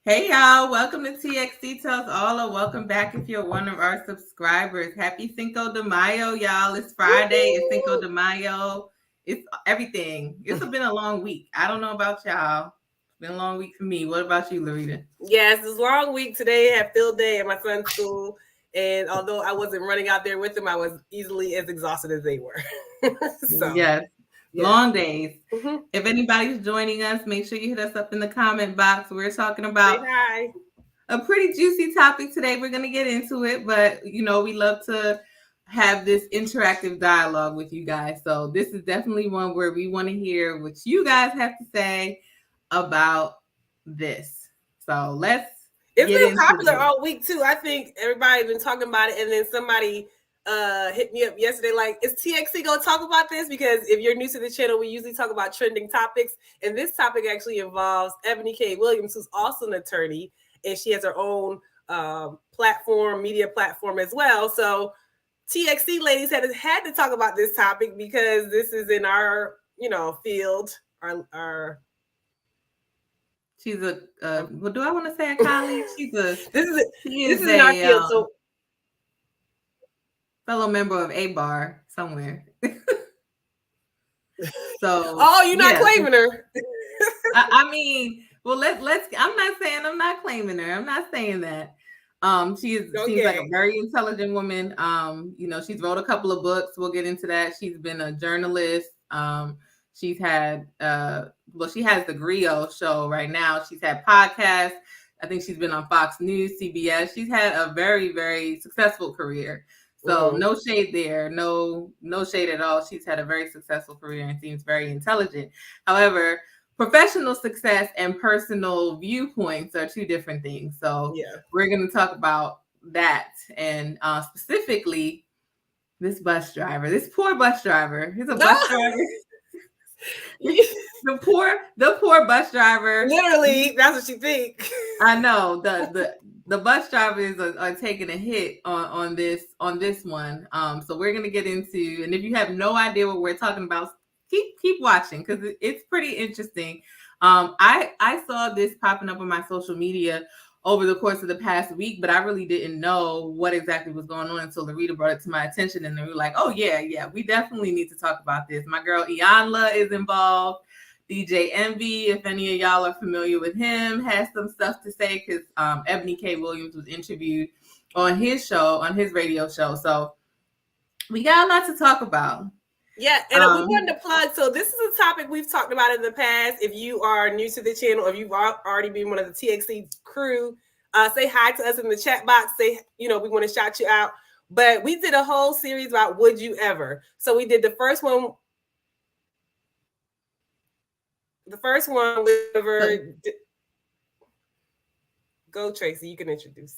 Hey y'all, welcome to TXT Tells All, or welcome back if you're one of our subscribers. Happy Cinco de Mayo, y'all. It's Friday, it's Cinco de Mayo. It's everything. It's been a long week. I don't know about y'all. It's been a long week for me. What about you, LaRita? Yes, it's a long week today. I had field day at my son's school. And although I wasn't running out there with them, I was easily as exhausted as they were. Yes. Long days. Mm-hmm. If anybody's joining us, make sure you hit us up in the comment box. We're talking about a pretty juicy topic today. We're going to get into it, but we love to have this interactive dialogue with you guys. So this is definitely one where we want to hear what you guys have to say about this. So it's been popular all week too. I think everybody's been talking about it, and then somebody hit me up yesterday like, is TXT gonna talk about this? Because if you're new to the channel, we usually talk about trending topics, and this topic actually involves Ebony K Williams, who's also an attorney, and she has her own media platform as well. So TXT ladies had to talk about this topic because this is in our field. She's a what do I want to say? A colleague. This is in our field. So fellow member of A Bar somewhere. So you're not claiming her. I mean, well, let's. I'm not saying I'm not claiming her. I'm not saying that. Seems like a very intelligent woman. She's wrote a couple of books. We'll get into that. She's been a journalist. She's had she has the Griot show right now. She's had podcasts. I think she's been on Fox News, CBS. She's had a very, very successful career. So no shade there, no shade at all. She's had a very successful career and seems very intelligent. However, professional success and personal viewpoints are two different things. So we're going to talk about that, and specifically this poor bus driver. He's a bus driver. The poor bus driver. Literally, that's what you think. I know the bus drivers are taking a hit on this one. So we're gonna get into, and if you have no idea what we're talking about, keep watching because it's pretty interesting. I saw this popping up on my social media over the course of the past week, but I really didn't know what exactly was going on until LaRita brought it to my attention, and then we were like, oh yeah, we definitely need to talk about this. My girl Iyanla is involved. DJ Envy, if any of y'all are familiar with him, has some stuff to say because Ebony K Williams was interviewed on his radio show. So we got a lot to talk about. Yeah, and we wanted to plug. So this is a topic we've talked about in the past. If you are new to the channel, if you've already been one of the TXT crew, say hi to us in the chat box. Say, we want to shout you out. But we did a whole series about Would You Ever. So we did the first one. Go, Tracey. You can introduce.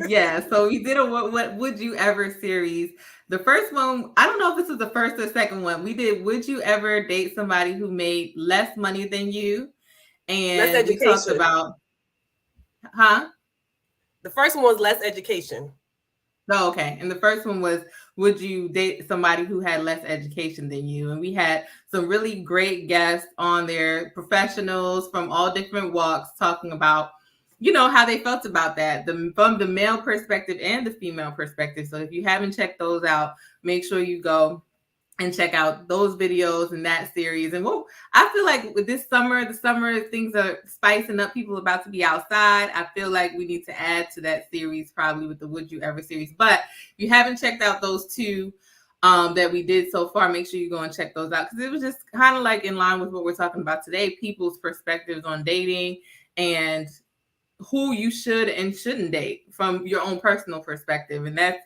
Yeah, so we did a what Would You Ever series. The first one, I don't know if this was the first or second one. We did Would You Ever Date Somebody Who Made Less Money Than You? And we talked about, The first one was Less Education. Oh, okay. And the first one was, would you date somebody who had less education than you? And we had some really great guests on there, professionals from all different walks, talking about, how they felt about that, from the male perspective and the female perspective. So if you haven't checked those out, make sure you go and check out those videos in that series. And I feel like with this summer, things are spicing up. People about to be outside. I feel like we need to add to that series, probably with the Would You Ever series. But if you haven't checked out those two that we did so far, make sure you go and check those out, because it was just kind of like in line with what we're talking about today, people's perspectives on dating and who you should and shouldn't date from your own personal perspective. And that's,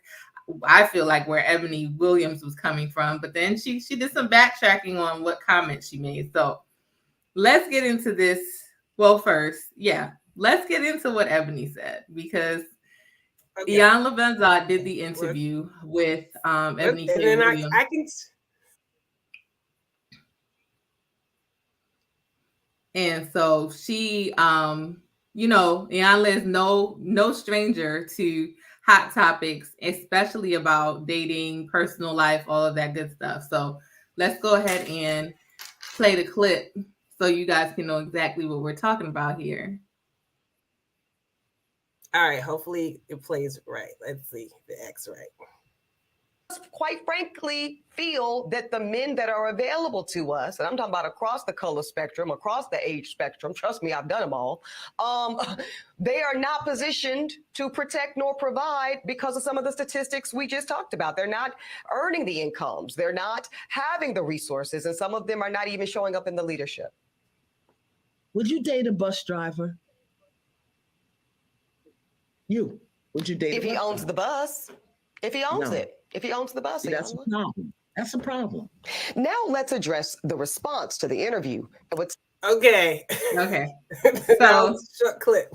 I feel like, where Ebony Williams was coming from. But then she did some backtracking on what comments she made. So let's get into this. Well, first, let's get into what Ebony said, because Iyanla Vanzant did the interview with Ebony K Williams. And so she, Iyanla is no stranger to hot topics, especially about dating, personal life, all of that good stuff. So let's go ahead and play the clip so you guys can know exactly what we're talking about here. All right, hopefully it plays right. Let's see the X right. Quite frankly, feel that the men that are available to us, and I'm talking about across the color spectrum, across the age spectrum, trust me, I've done them all, they are not positioned to protect nor provide because of some of the statistics we just talked about. They're not earning the incomes. They're not having the resources, and some of them are not even showing up in the leadership. Would you date a bus driver? Would you date if he owns the bus? If he owns it. If he owns the bus. See, that's a problem. That's a problem. Now let's address the response to the interview. Okay. So short clip.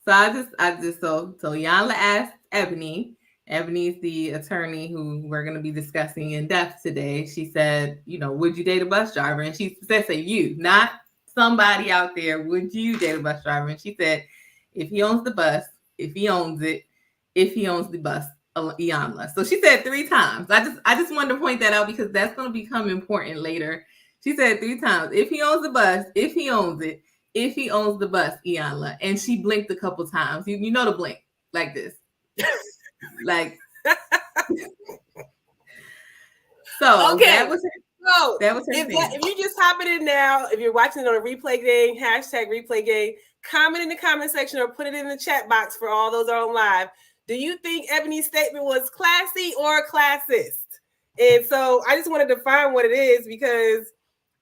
So so Iyanla asked Ebony. Ebony's the attorney who we're going to be discussing in depth today. She said, would you date a bus driver? And she said, say you, not somebody out there. Would you date a bus driver? And she said, if he owns the bus, if he owns it, if he owns the bus, Iyanla. So she said 3 times. I just wanted to point that out because that's going to become important later. She said 3 times, if he owns the bus, if he owns it, if he owns the bus, Iyanla. And she blinked a couple times. You know the blink like this. Like so okay. that was her, that was her if you just hopping in now, if you're watching it on a replay game, #replay game, comment in the comment section or put it in the chat box for all those on live. Do you think Ebony's statement was classy or classist? And so I just want to define what it is because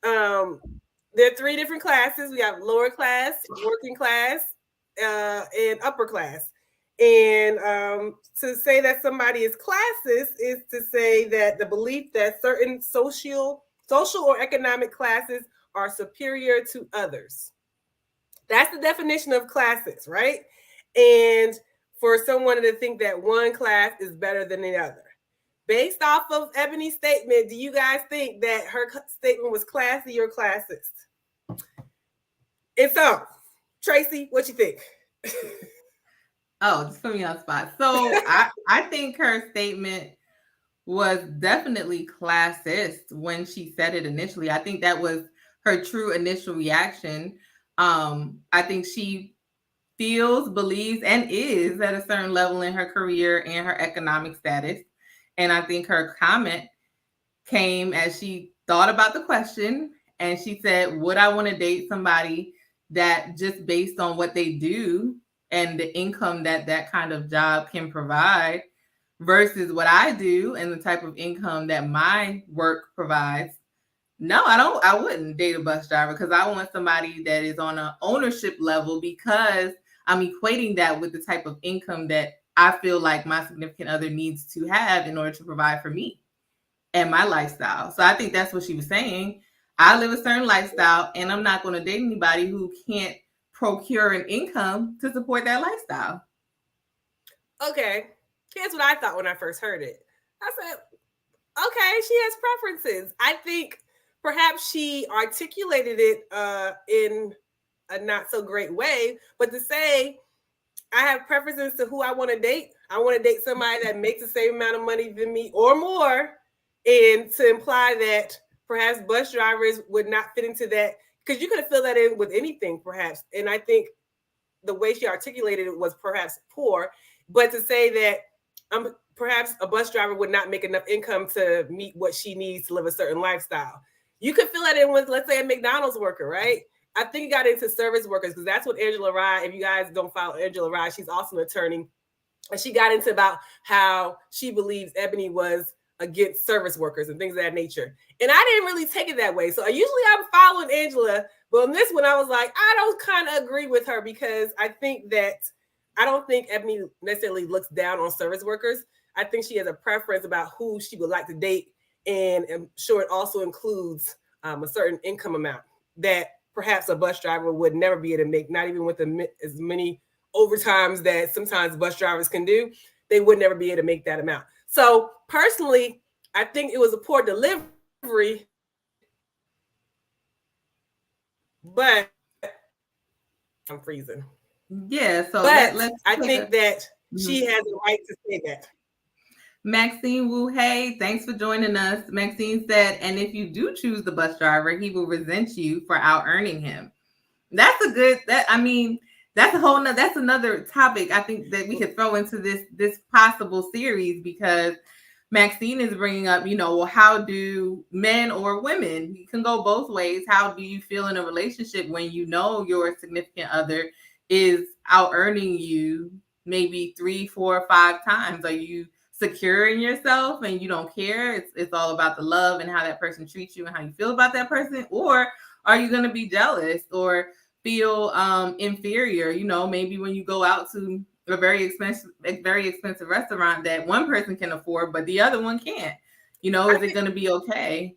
there are 3 different classes. We have lower class, working class, and upper class. And to say that somebody is classist is to say that the belief that certain social or economic classes are superior to others. That's the definition of classist, right? And for someone to think that one class is better than the other. Based off of Ebony's statement, do you guys think that her statement was classy or classist? And so, Tracey, what you think? Oh, just put me on the spot. So I think her statement was definitely classist when she said it initially. I think that was her true initial reaction. I think she feels, believes, and is at a certain level in her career and her economic status. And I think her comment came as she thought about the question and she said, would I want to date somebody that just based on what they do and the income that kind of job can provide versus what I do and the type of income that my work provides? No, I wouldn't date a bus driver because I want somebody that is on an ownership level because I'm equating that with the type of income that I feel like my significant other needs to have in order to provide for me and my lifestyle. So I think that's what she was saying. I live a certain lifestyle and I'm not going to date anybody who can't procure an income to support that lifestyle. Okay. Here's what I thought when I first heard it. I said, okay, she has preferences. I think perhaps she articulated it in a not so great way, but to say I have preferences to who I want to date. I want to date somebody that makes the same amount of money than me or more. And to imply that perhaps bus drivers would not fit into that, because you could have filled that in with anything, perhaps. And I think the way she articulated it was perhaps poor. But to say that perhaps a bus driver would not make enough income to meet what she needs to live a certain lifestyle. You could fill that in with, let's say, a McDonald's worker, right? I think it got into service workers because that's what Angela Rye, if you guys don't follow Angela Rye, she's also an attorney. And she got into about how she believes Ebony was against service workers and things of that nature. And I didn't really take it that way. So usually I'm following Angela, but on this one, I was like, I don't kind of agree with her because I don't think Ebony necessarily looks down on service workers. I think she has a preference about who she would like to date. And I'm sure it also includes a certain income amount that perhaps a bus driver would never be able to make, not even with as many overtimes that sometimes bus drivers can do. They would never be able to make that amount. So personally, I think it was a poor delivery, but I'm freezing. Yeah, so but I think that she has a right to say that. Maxine Wu, hey, thanks for joining us. Maxine said, and if you do choose the bus driver, he will resent you for out earning him. That's a good, that's a whole nother, that's another topic I think that we could throw into this possible series, because Maxine is bringing up, well, how do men or women, you can go both ways. How do you feel in a relationship when you know your significant other is out earning you maybe 3, 4, 5 times? Are you secure in yourself and you don't care? It's all about the love and how that person treats you and how you feel about that person? Or are you going to be jealous or feel inferior? Maybe when you go out to a very expensive restaurant that one person can afford, but the other one can't. Is it going to be okay?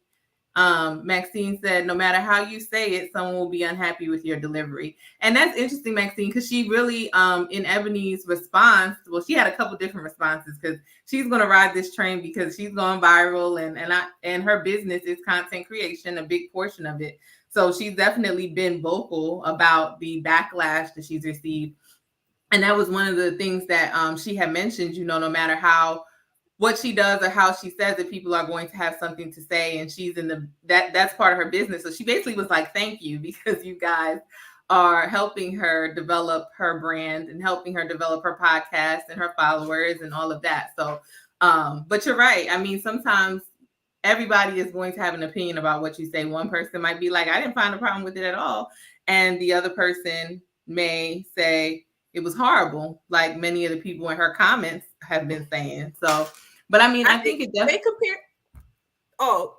Maxine said, no matter how you say it, someone will be unhappy with your delivery. And that's interesting, Maxine, because she really, in Ebony's response, well, she had a couple different responses, because she's going to ride this train because she's going viral, and her business is content creation, a big portion of it. So she's definitely been vocal about the backlash that she's received. And that was one of the things that she had mentioned, no matter what she does or how she says it, people are going to have something to say. And she's that's part of her business. So she basically was like, thank you, because you guys are helping her develop her brand and helping her develop her podcast and her followers and all of that. So, but you're right. I mean, sometimes everybody is going to have an opinion about what you say. One person might be like, I didn't find a problem with it at all. And the other person may say, it was horrible, like many of the people in her comments have been saying. So, but I mean, I think it definitely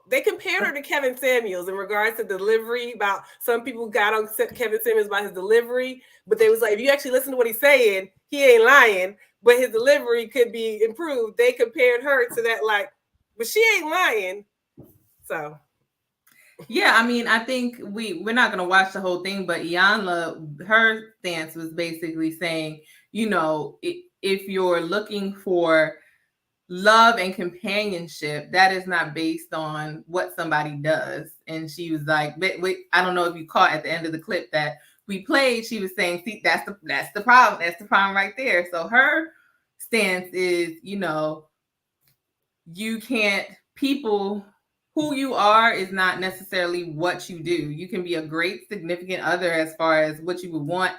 they compared her to Kevin Samuels in regards to delivery. About some people got on Kevin Samuels about his delivery, but they was like, if you actually listen to what he's saying, he ain't lying, but his delivery could be improved. They compared her to that, like, but she ain't lying. So yeah, I mean, I think we're not going to watch the whole thing, but Iyanla, her stance was basically saying, if you're looking for love and companionship, that is not based on what somebody does. And she was like, wait, I don't know if you caught at the end of the clip that we played, she was saying, see, that's the problem. That's the problem right there. So her stance is, you can't, who you are is not necessarily what you do. You can be a great significant other as far as what you would want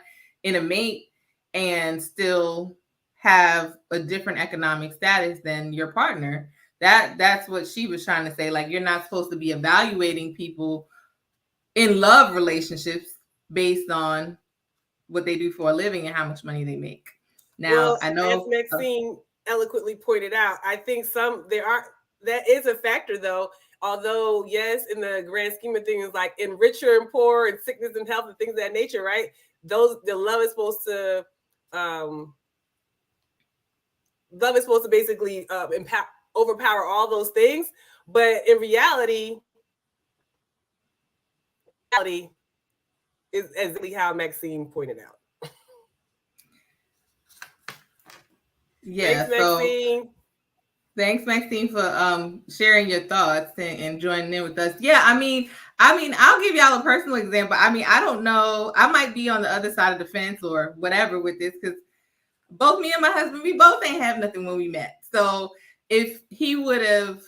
in a mate and still have a different economic status than your partner. That's what she was trying to say. Like, you're not supposed to be evaluating people in love relationships based on what they do for a living and how much money they make. Now, I know, as Maxine eloquently pointed out, I think that is a factor, though. Although, yes, in the grand scheme of things, like in richer and poor and sickness and health and things of that nature, right? The love is supposed to basically overpower all those things. But in reality is exactly how Maxine pointed out. Yeah. Thanks, Maxine. Thanks, Maxine, for sharing your thoughts and joining in with us. Yeah, I mean, I'll give y'all a personal example. I mean, I don't know. I might be on the other side of the fence or whatever with this, because both me and my husband, we both ain't have nothing when we met. So if he would have,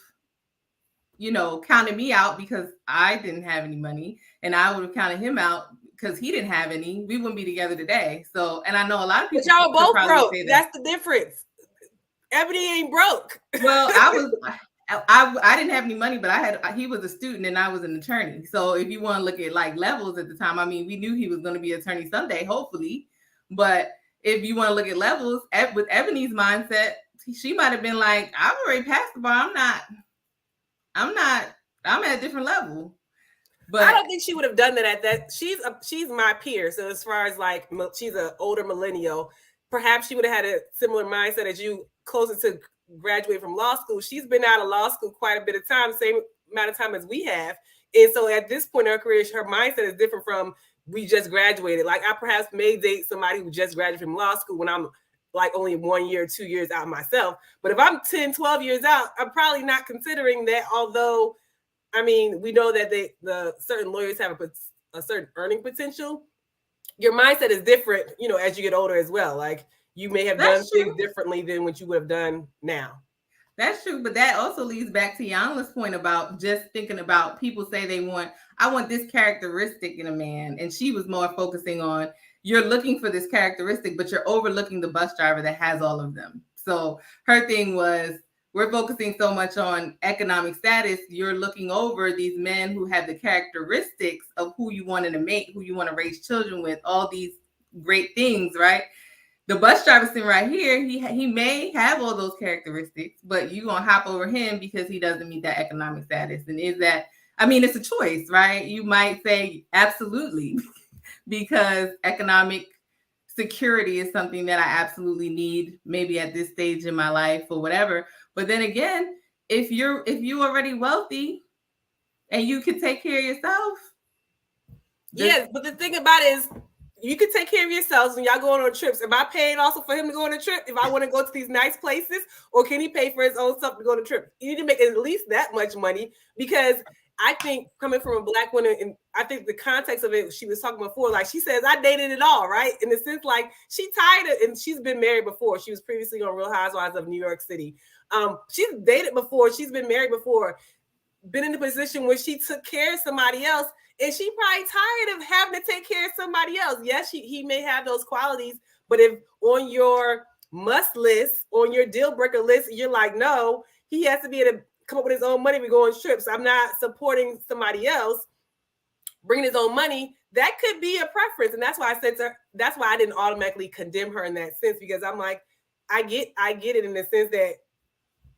counted me out because I didn't have any money, and I would have counted him out because he didn't have any, we wouldn't be together today. So, and I know a lot of people. But y'all both broke. That's the difference. Ebony ain't broke. Well, I didn't have any money, but he was a student and I was an attorney. So if you want to look at like levels at the time, I mean, we knew he was going to be an attorney someday, hopefully. But if you want to look at levels, with Ebony's mindset, she might have been like, I've already passed the bar. I'm at a different level. But I don't think she would have done that at that. She's my peer. So as far as like, she's an older millennial, perhaps she would have had a similar mindset as you, closer to graduate from law school. She's been out of law school quite a bit of time, same amount of time as we have. And so at this point in her career, her mindset is different from we just graduated. Like, I perhaps may date somebody who just graduated from law school when I'm like only 1 year, 2 years out myself. But if I'm 10, 12 years out, I'm probably not considering that. Although, I mean, we know that the certain lawyers have a certain earning potential. Your mindset is different, as you get older as well. Like, you may have done things differently than what you would have done now. That's true, but that also leads back to Iyanla's point about just thinking about people say I want this characteristic in a man, and she was more focusing on you're looking for this characteristic, but you're overlooking the bus driver that has all of them. So her thing was, we're focusing so much on economic status, you're looking over these men who have the characteristics of who you want in a mate, who you want to raise children with, all these great things, right? The bus driver sitting right here, he may have all those characteristics, but you gonna hop over him because he doesn't meet that economic status. And is that, I mean, it's a choice, right? You might say absolutely, because economic security is something that I absolutely need, maybe at this stage in my life or whatever. But then again, if you're already wealthy and you can take care of yourself. Yeah, but the thing about it is, you can take care of yourselves when y'all going on trips. Am I paying also for him to go on a trip if I want to go to these nice places, or can he pay for his own stuff to go on a trip? You need to make at least that much money, because I think coming from a Black woman, and I think the context of it, she was talking before, like she says, I dated it all, right? In the sense, like she tired of, and she's been married before. She was previously on Real Housewives of New York City. She's dated before. She's been married before, been in a position where she took care of somebody else. And she probably tired of having to take care of somebody else. Yes, he may have those qualities, but if on your must list, on your deal breaker list, you're like, no, he has to be able to come up with his own money. We go on trips. I'm not supporting somebody else bringing his own money. That could be a preference. And that's why I said to her, that's why I didn't automatically condemn her in that sense, because I'm like, I get it in the sense that,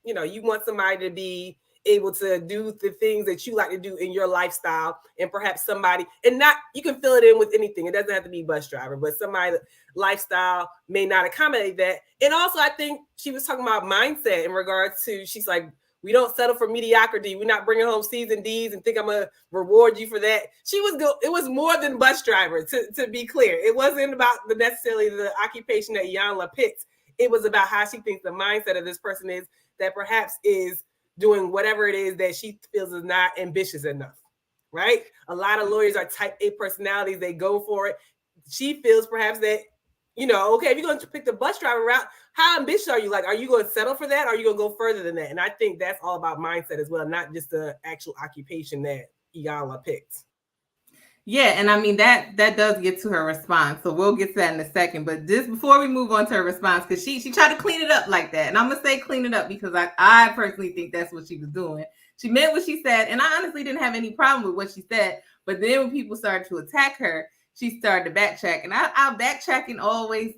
you know, you want somebody to be able to do the things that you like to do in your lifestyle, and perhaps somebody, and not, you can fill it in with anything. It doesn't have to be bus driver, but somebody's lifestyle may not accommodate that. And also, I think she was talking about mindset in regards to, she's like, we don't settle for mediocrity. We're not bringing home C's and D's and think I'm going to reward you for that. It was more than bus driver, to be clear. It wasn't about necessarily the occupation that Iyanla picked. It was about how she thinks the mindset of this person is, that perhaps is doing whatever it is that she feels is not ambitious enough, right? A lot of lawyers are type A personalities. They go for it. She feels perhaps that, you know, okay, if you're going to pick the bus driver route, how ambitious are you? Like, are you going to settle for that? Or are you going to go further than that? And I think that's all about mindset as well, not just the actual occupation that Iyanla picked. Yeah, and I mean that does get to her response, so we'll get to that in a second. But just before we move on to her response, because she tried to clean it up like that, and I'm gonna say clean it up because I personally think that's what she was doing. She meant what she said, and I honestly didn't have any problem with what she said. But then when people started to attack her, she started to backtrack, and our backtracking always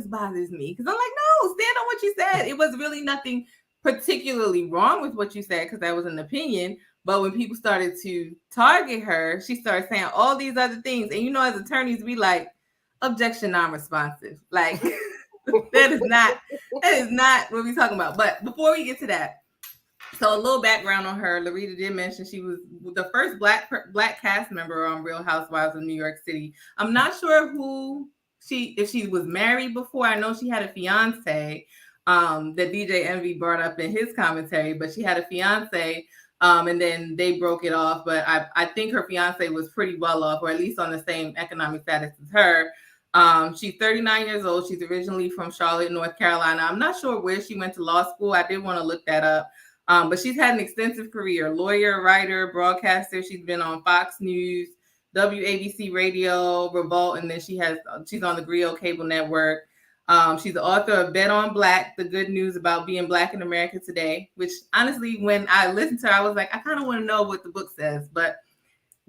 bothers me, because I'm like, no, stand on what you said. It was really nothing particularly wrong with what you said, because that was an opinion. But when people started to target her, she started saying all these other things. And, you know, as attorneys, we like objection non-responsive. Like that is not what we're talking about. But before we get to that, so a little background on her. LaRita did mention she was the first black cast member on Real Housewives of New York City. I'm not sure if she was married before. I know she had a fiance that DJ Envy brought up in his commentary, but she had a fiance. And then they broke it off. But I think her fiance was pretty well off, or at least on the same economic status as her. She's 39 years old. She's originally from Charlotte, North Carolina. I'm not sure where she went to law school. I did want to look that up. But she's had an extensive career: lawyer, writer, broadcaster. She's been on Fox News, WABC Radio, Revolt, and then she's on the Griot Cable Network. She's the author of Bet on Black, the good news about being Black in America today, which honestly, when I listened to her, I was like, I kind of want to know what the book says, but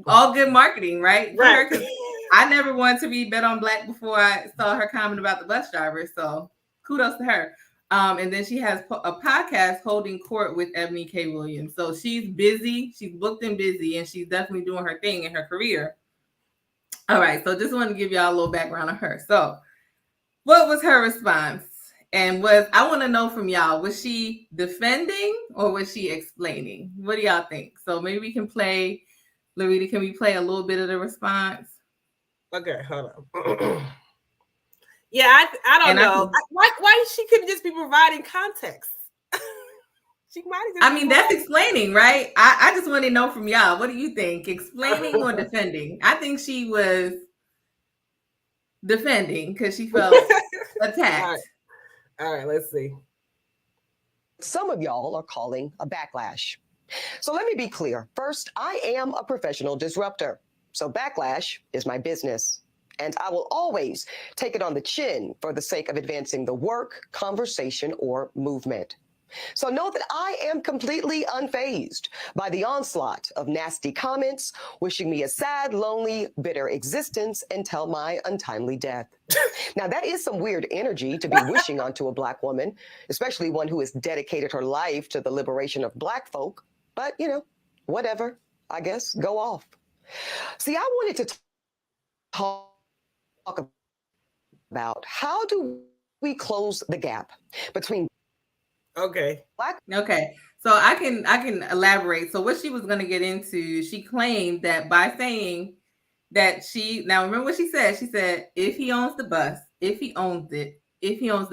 all good marketing, right? Right. Because I never wanted to read Bet on Black before I saw her comment about the bus driver. So kudos to her. And then she has a podcast, Holding Court with Ebony K. Williams. So she's busy. She's booked and busy, and she's definitely doing her thing in her career. All right. So just want to give y'all a little background on her. So what was her response? And I want to know from y'all, was she defending or was she explaining? What do y'all think? So maybe we can play, LaRita, can we play a little bit of the response? Okay, hold on. Yeah, I don't know. Why she couldn't just be providing context? She might have. I mean, that's explaining, right? I just want to know from y'all, what do you think? Explaining or defending? I think she was defending because she felt attacked. All right, let's see. some of y'all are calling a backlash. So let me be clear. First, I am a professional disruptor. So backlash is my business. And I will always take it on the chin for the sake of advancing the work, conversation, or movement. So know that I am completely unfazed by the onslaught of nasty comments, wishing me a sad, lonely, bitter existence until my untimely death. Now, that is some weird energy to be wishing onto a Black woman, especially one who has dedicated her life to the liberation of Black folk. But, whatever, I guess, go off. See, I wanted to talk about how do we close the gap between Black. Okay. So I can elaborate. So what she was going to get into, she claimed that by saying that now remember what she said? She said, if he owns the bus, if he owns the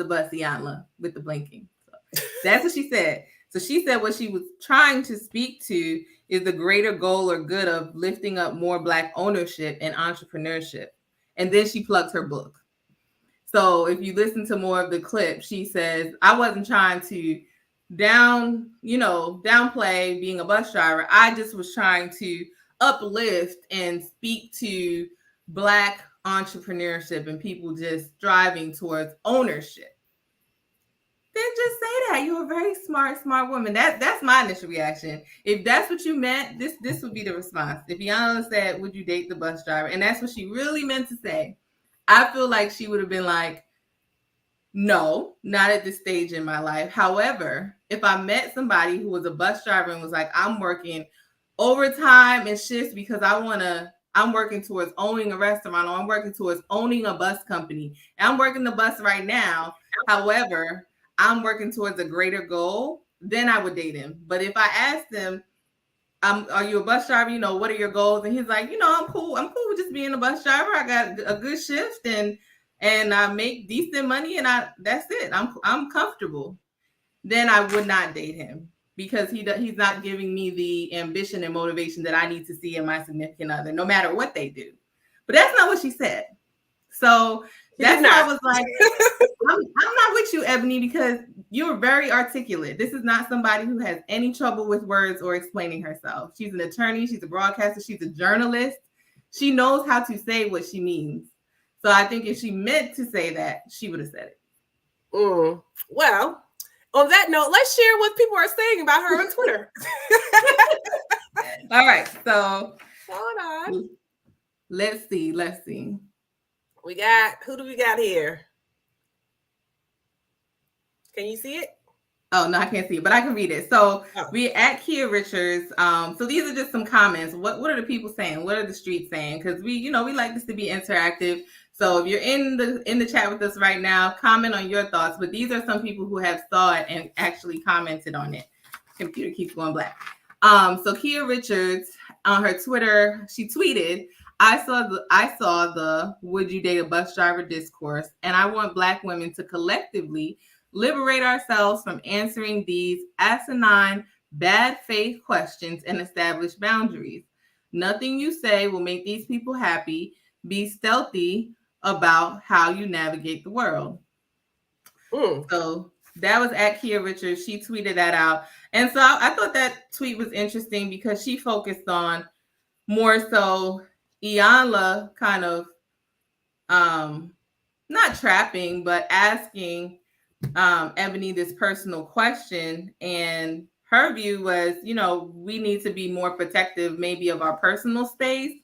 bus, Iyanla, with the blinking. So that's what she said. So she said what she was trying to speak to is the greater goal or good of lifting up more Black ownership and entrepreneurship. And then she plugs her book. So if you listen to more of the clip, she says, I wasn't trying to downplay being a bus driver. I just was trying to uplift and speak to Black entrepreneurship and people just striving towards ownership. Then just say that. You're a very smart woman. That's my initial reaction. If that's what you meant, this would be the response. If Iyanla said, would you date the bus driver? And that's what she really meant to say. I feel like she would have been like, no, not at this stage in my life. However, if I met somebody who was a bus driver and was like, I'm working overtime and shifts because I'm working towards owning a restaurant, or I'm working towards owning a bus company. And I'm working the bus right now. However, I'm working towards a greater goal, then I would date him. But if I asked him, are you a bus driver? What are your goals? And he's like, I'm cool. I'm cool with just being a bus driver. I got a good shift and I make decent money and that's it. I'm comfortable. Then I would not date him because he's not giving me the ambition and motivation that I need to see in my significant other, no matter what they do. But that's not what she said. So that's why I was like, I'm not with you, Ebony, because you're very articulate. This is not somebody who has any trouble with words or explaining herself. She's an attorney. She's a broadcaster. She's a journalist. She knows how to say what she means. So I think if she meant to say that, she would have said it. Well, on that note, let's share what people are saying about her on Twitter. All right. So hold on. Let's see. Who do we got here? Can you see it? Oh, no, I can't see it, but I can read it. So we at Kia Richards. So these are just some comments. What are the people saying? What are the streets saying? Because we like this to be interactive. So if you're in the chat with us right now, comment on your thoughts. But these are some people who have saw it and actually commented on it. Computer keeps going black. So Kia Richards on her Twitter, she tweeted, I saw the would you date a bus driver discourse, and I want Black women to collectively liberate ourselves from answering these asinine, bad faith questions and establish boundaries. Nothing you say will make these people happy. Be stealthy about how you navigate the world. So that was at Kia Richards. She tweeted that out. And so I thought that tweet was interesting because she focused on more so Iyanla kind of not trapping, but asking Ebony this personal question, and her view was, we need to be more protective maybe of our personal space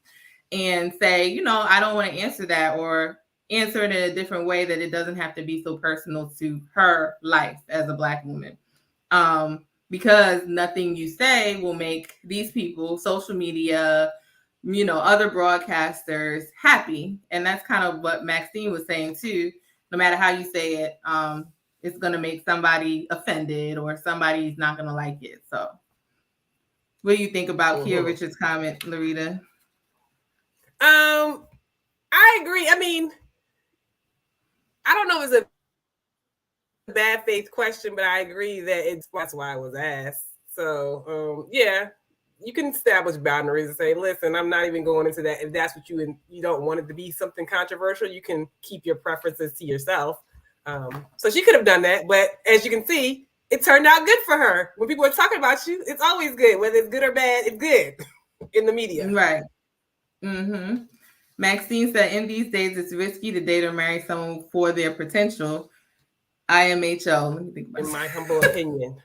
and say, I don't want to answer that, or answer it in a different way that it doesn't have to be so personal to her life as a Black woman. Because nothing you say will make these people, social media, other broadcasters happy. And that's kind of what Maxine was saying too. No matter how you say it, it's going to make somebody offended or somebody's not going to like it. So what do you think about Kia Richards' comment, LaRita? I agree. I mean, I don't know if it's a bad faith question, but I agree that that's why I was asked. So, yeah, you can establish boundaries and say, listen, I'm not even going into that. If that's what you don't want it to be something controversial, you can keep your preferences to yourself. So she could have done that. But as you can see, it turned out good for her. When people are talking about you, it's always good. Whether it's good or bad, it's good in the media. Right. Mm-hmm. Maxine said, in these days, it's risky to date or marry someone for their potential. IMHO. Let me think about in my humble opinion.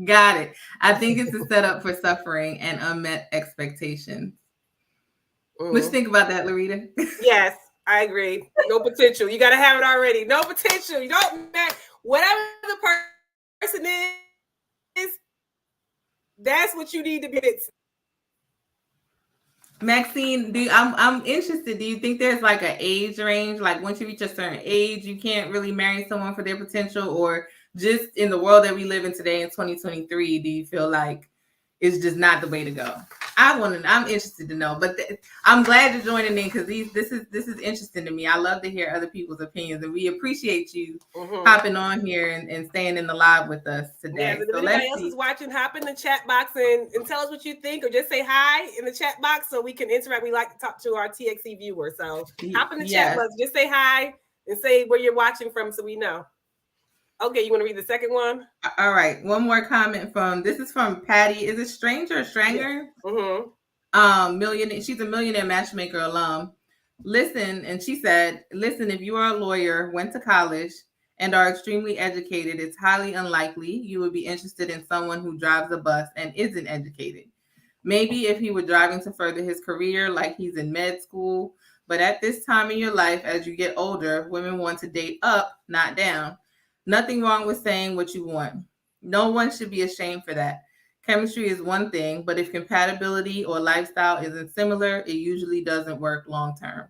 Got it. I think it's a setup for suffering and unmet expectations. What you think about that, LaRita? Yes, I agree. No potential. You got to have it already. No potential. You don't matter. Whatever the person is, that's what you need to be. Maxine, I'm interested. Do you think there's like an age range? Like once you reach a certain age, you can't really marry someone for their potential, or just in the world that we live in today in 2023, do you feel like it's just not the way to go? I'm interested to know, but I'm glad you're joining in because this is interesting to me. I love to hear other people's opinions, and we appreciate you hopping on here and staying in the live with us today. Yeah, if anybody else is watching, hop in the chat box and tell us what you think, or just say hi in the chat box so we can interact. We like to talk to our TXC viewers, so hop in the chat box, just say hi and say where you're watching from so we know. Okay, you want to read the second one? All right. One more comment this is from Patty. Is it Stranger or Stranger? Yeah. She's a Millionaire Matchmaker alum. Listen, and she said, listen, if you are a lawyer, went to college, and are extremely educated, it's highly unlikely you would be interested in someone who drives a bus and isn't educated. Maybe if he were driving to further his career, like he's in med school. But at this time in your life, as you get older, women want to date up, not down. Nothing wrong with saying what you want. No one should be ashamed for that. Chemistry is one thing, but if compatibility or lifestyle isn't similar, it usually doesn't work long term.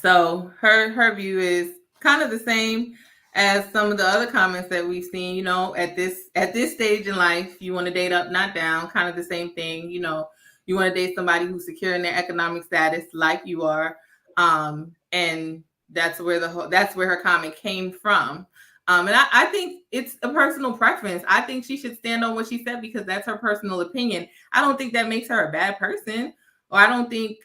So her view is kind of the same as some of the other comments that we've seen. You know, at this stage in life, you want to date up, not down. Kind of the same thing. You know, you want to date somebody who's secure in their economic status, like you are, and that's where her comment came from. And I think it's a personal preference. I think she should stand on what she said because that's her personal opinion. I don't think that makes her a bad person, or I don't think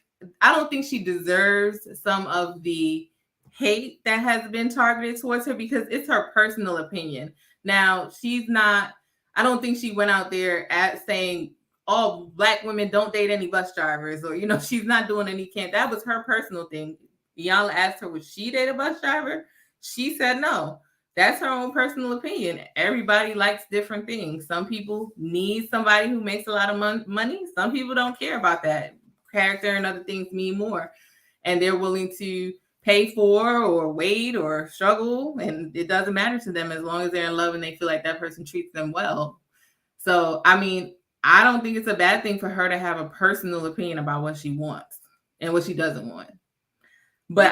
she deserves some of the hate that has been targeted towards her because it's her personal opinion. Now, I don't think she went out there saying all Black women don't date any bus drivers, or, you know, she's not doing any that was her personal thing. Iyanla asked her, would she date a bus driver? She said no. That's her own personal opinion. Everybody likes different things. Some people need somebody who makes a lot of money. Some people don't care about that. Character and other things mean more. And they're willing to pay for or wait or struggle. And it doesn't matter to them as long as they're in love and they feel like that person treats them well. So, I mean, I don't think it's a bad thing for her to have a personal opinion about what she wants and what she doesn't want. But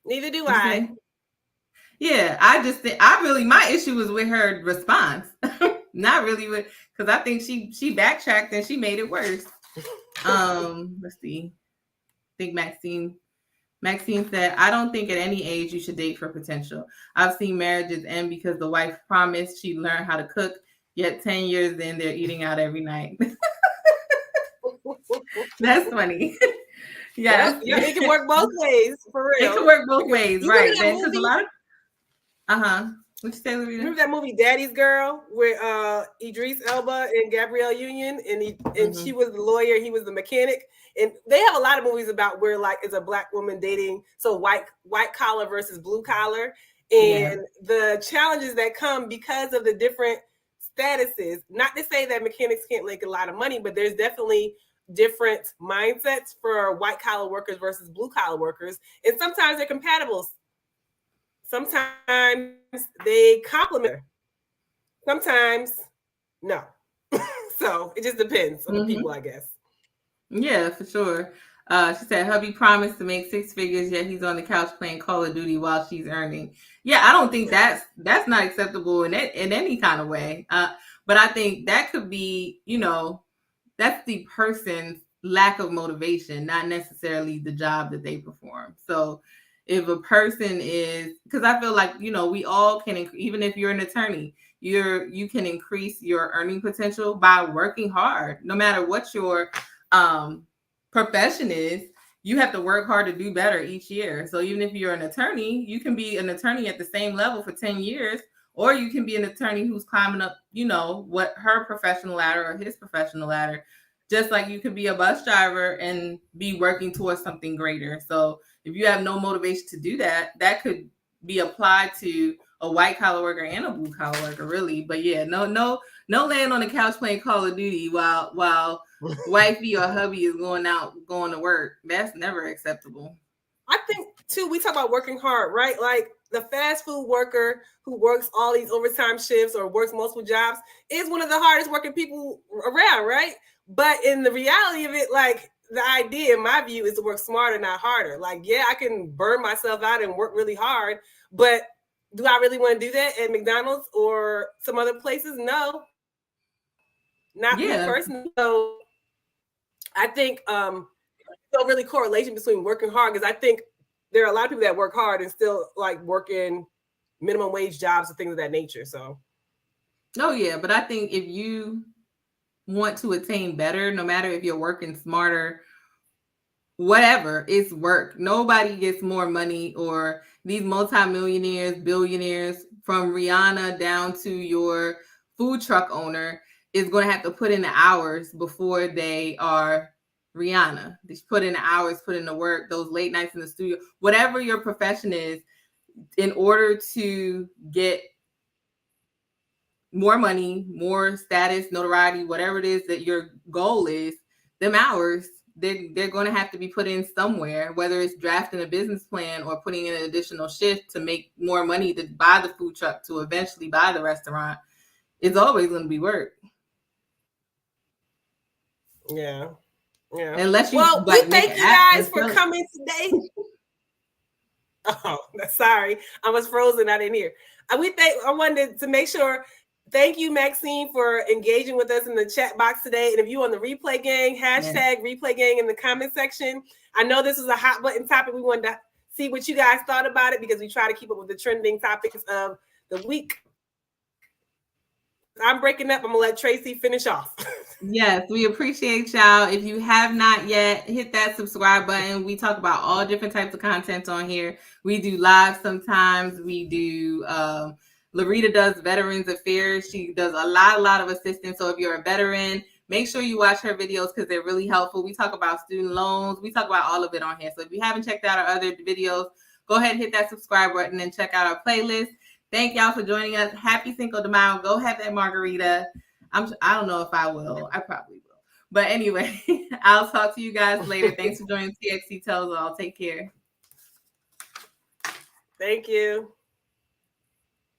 Neither do I. Yeah, I just think my issue was with her response, not really because I think she backtracked and she made it worse. Let's see. I think Maxine said, I don't think at any age you should date for potential. I've seen marriages end because the wife promised she'd learn how to cook, yet 10 years in, they're eating out every night. That's funny. Yes. Yeah, it can work both ways, for real. It can work both ways, right? Because a lot of what you say, LaRita? Remember that movie Daddy's Girl with Idris Elba and Gabrielle Union, and she was the lawyer, he was the mechanic, and they have a lot of movies about where like it's a Black woman dating, so white collar versus blue collar, and the challenges that come because of the different statuses. Not to say that mechanics can't make a lot of money, but there's definitely different mindsets for white collar workers versus blue collar workers, and sometimes they're compatible. Sometimes they complement. Sometimes no. So it just depends on the people, I guess. Yeah, for sure. She said hubby promised to make 6 figures, yet he's on the couch playing Call of Duty while she's earning. Yeah, I don't think that's not acceptable in any kind of way. But I think that could be, you know, that's the person's lack of motivation, not necessarily the job that they perform. So if a person is, because I feel like, you know, we all can, even if you're an attorney, you can increase your earning potential by working hard. No matter what your profession is, you have to work hard to do better each year. So even if you're an attorney, you can be an attorney at the same level for 10 years, or you can be an attorney who's climbing up, you know, what her professional ladder or his professional ladder. Just like you could be a bus driver and be working towards something greater. So if you have no motivation to do that, that could be applied to a white collar worker and a blue collar worker, really. But yeah, no laying on the couch playing Call of Duty while wifey or hubby is going to work. That's never acceptable. I think too, we talk about working hard, right? Like the fast food worker who works all these overtime shifts or works multiple jobs is one of the hardest working people around, right? But in the reality of it, like the idea, in my view, is to work smarter, not harder. Like, yeah, I can burn myself out and work really hard, but do I really want to do that at McDonald's or some other places? No, not me personally. So I think no really correlation between working hard, because I think there are a lot of people that work hard and still like working minimum wage jobs and things of that nature. So, oh yeah, but I think if you want to attain better, no matter if you're working smarter, whatever, it's work. Nobody gets more money, or these multimillionaires, billionaires, from Rihanna down to your food truck owner, is going to have to put in the hours before they are Rihanna. They put in the hours, put in the work, those late nights in the studio, whatever your profession is, in order to get more money, more status, notoriety, whatever it is that your goal is, them hours, they're going to have to be put in somewhere, whether it's drafting a business plan or putting in an additional shift to make more money to buy the food truck to eventually buy the restaurant. It's always going to be work. Yeah. Yeah. Unless you, well, like, we thank you guys for coming today. Oh, sorry. I was frozen. I didn't hear. I wanted to make sure. Thank you, Maxine, for engaging with us in the chat box today. And if you on the replay gang, hashtag replay gang in the comment section. I know this was a hot button topic. We wanted to see what you guys thought about it, because we try to keep up with the trending topics of the week. I'm breaking up. I'm going to let Tracey finish off. Yes, we appreciate y'all. If you have not yet, hit that subscribe button. We talk about all different types of content on here. We do live sometimes. We do LaRita does Veterans Affairs. She does a lot of assistance. So if you're a veteran, make sure you watch her videos because they're really helpful. We talk about student loans. We talk about all of it on here. So if you haven't checked out our other videos, go ahead and hit that subscribe button and check out our playlist. Thank y'all for joining us. Happy Cinco de Mayo. Go have that margarita. I don't know if I will. I probably will. But anyway, I'll talk to you guys later. Thanks for joining TXC Tells All. Take care. Thank you.